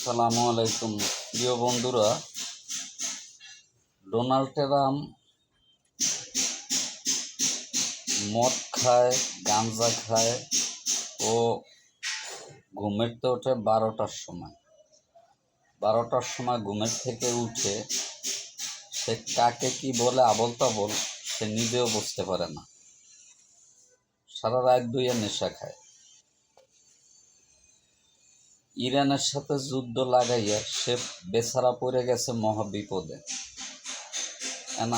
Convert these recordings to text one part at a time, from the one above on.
আসসালামু আলাইকুম প্রিয় বন্ধুরা। ডোনাল্ড ট্রাম্প মদ খায়, গাঁজা খায় ও ঘুমেরতে ওঠে 12টার সময়। 12টার সময় ঘুমের থেকে উঠে সে কাকে কি বলে আবল তাবল সে নিজেও বুঝতে পারে না। সারা রাত দুইয়া নেশা খায়। ইরানের সাথে যুদ্ধ লাগাইয়া সে বেচারা পড়ে গেছে মহা বিপদে।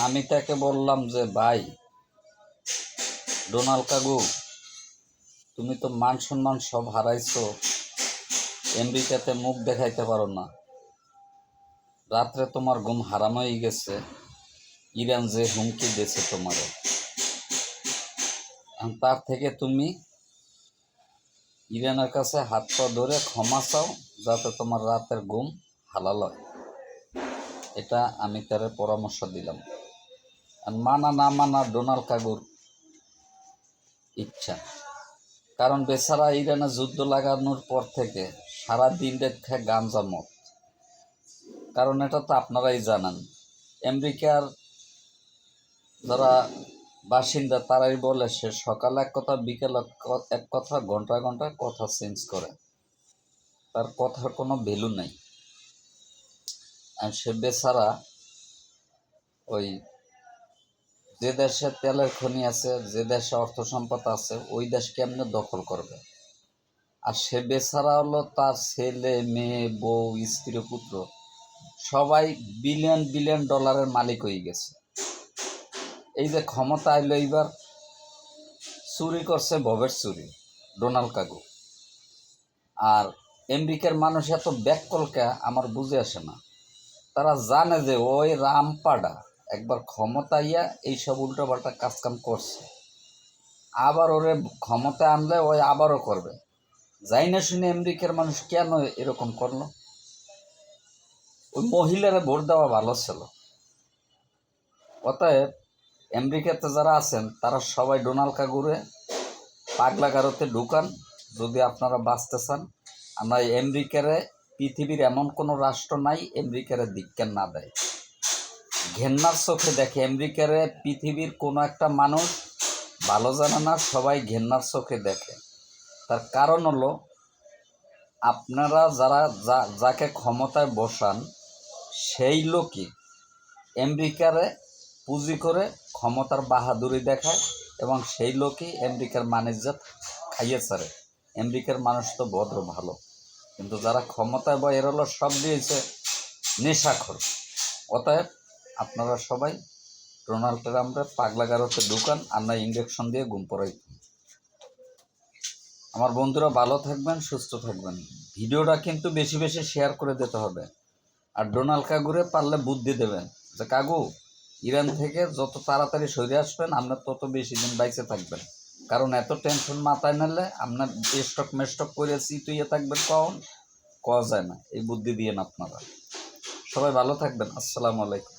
আমি তাকে বললাম যে ভাই ডোনাল্ড কাকু, তুমি তো মান সম্মান সব হারাইছো, আমেরিকাতে মুখ দেখাইতে পারো না, রাত্রে তোমার ঘুম হারাম হয়ে গেছে, ইরান যে হুমকি দিয়েছে তোমার, তার থেকে তুমি ইরানের কাছে হাত পা ধরে ক্ষমা চাও যাতে তোমার রাতের ঘুম হালাল হয়। এটা আমি তার পরামর্শ দিলাম। আর মানা না মানা ডোনাল্ড কাকুর ইচ্ছা, কারণ বেচারা ইরানে যুদ্ধ লাগানোর পর থেকে সারা দিন রাত খায় গাঞ্জা মদ। কারণ এটা তো আপনারাই জানেন, আমেরিকার যারা বাসিন্দা তারাই বলে সে সকালে এক কথা বিকেলে এক কথা, ঘন্টা ঘন্টা কথা চেঞ্জ করে, তার কথার কোনো ভ্যালু নেই। আর সে বেচারা ওই যে দেশে তেলের খনি আছে, যে দেশে অর্থ সম্পদ আছে, ওই দেশ কেমনে দখল করবে। আর সে বেচারা হলো তার ছেলে মেয়ে বউ স্ত্রী পুত্র সবাই বিলিয়ন বিলিয়ন ডলারের মালিক হয়ে গেছে। এই যে ক্ষমতা আইলো, এইবার চুরি করছে ভবের চুরি ডোনাল্ড কাকু। আর আমেরিকার মানুষ এত ব্যাককলকে আমার বুঝে আসে না। তারা জানে যে ওই রামপাডা একবার ক্ষমতা ইয়া এইসব উল্টোপাল্টা কাজকাম করছে, আবার ওরে ক্ষমতা আনলে ওই আবারও করবে। যাই না শুনে আমেরিকার মানুষ কেন এরকম করলো? ওই মহিলারা ভোট দেওয়া ভালো ছিল। অতএব আমেরিকাতে যারা আছেন তারা সবাই ডোনাল্ড কাকুরে পাগলাগারোতে ঢুকান যদি আপনারা বাঁচতে চান। আমরা আমেরিকারে, পৃথিবীর এমন কোনো রাষ্ট্র নাই আমেরিকারে ধিক্কার না দেয়, ঘেন্নার চোখে দেখে। আমেরিকারে পৃথিবীর কোনো একটা মানুষ ভালো জানে না, সবাই ঘেন্নার চোখে দেখে। তার কারণ হলো আপনারা যারা যাকে ক্ষমতায় বসান সেই লোকই আমেরিকারে পুঁজি করে ক্ষমতার বাহাদুরি দেখায় এবং সেই লোকই আমেরিকার মানিজ্জাত খাইয়ে ছাড়ে। আমেরিকার মানুষ তো ভদ্র ভালো, কিন্তু যারা ক্ষমতায় বা এর হলো সব দিয়েছে নেশাখোর। অতএব আপনারা সবাই ডোনাল্ড ট্রাম্পের পাগলাগারোতে ঢুকান, আর না ইঞ্জেকশন দিয়ে ঘুম পড়াই। আমার বন্ধুরা ভালো থাকবেন, সুস্থ থাকবেন। ভিডিওটা কিন্তু বেশি বেশি শেয়ার করে দিতে হবে। আর ডোনাল্ড কাকুরে পারলে বুদ্ধি দেবেন যে কাকু, ইরান থেকে যত তাড়াতাড়ি সরে আসবেন আপনার তত বেশি দিন বাইচে থাকবেন। কারণ এত টেনশন মাথায় নিলে আপনার স্টক মেস্টক করে চিতুইয়ে থাকবেন, কওয়া যায় না। এই বুদ্ধি দিয়ে না আপনারা। সবাই ভালো থাকবেন। আসসালামু আলাইকুম।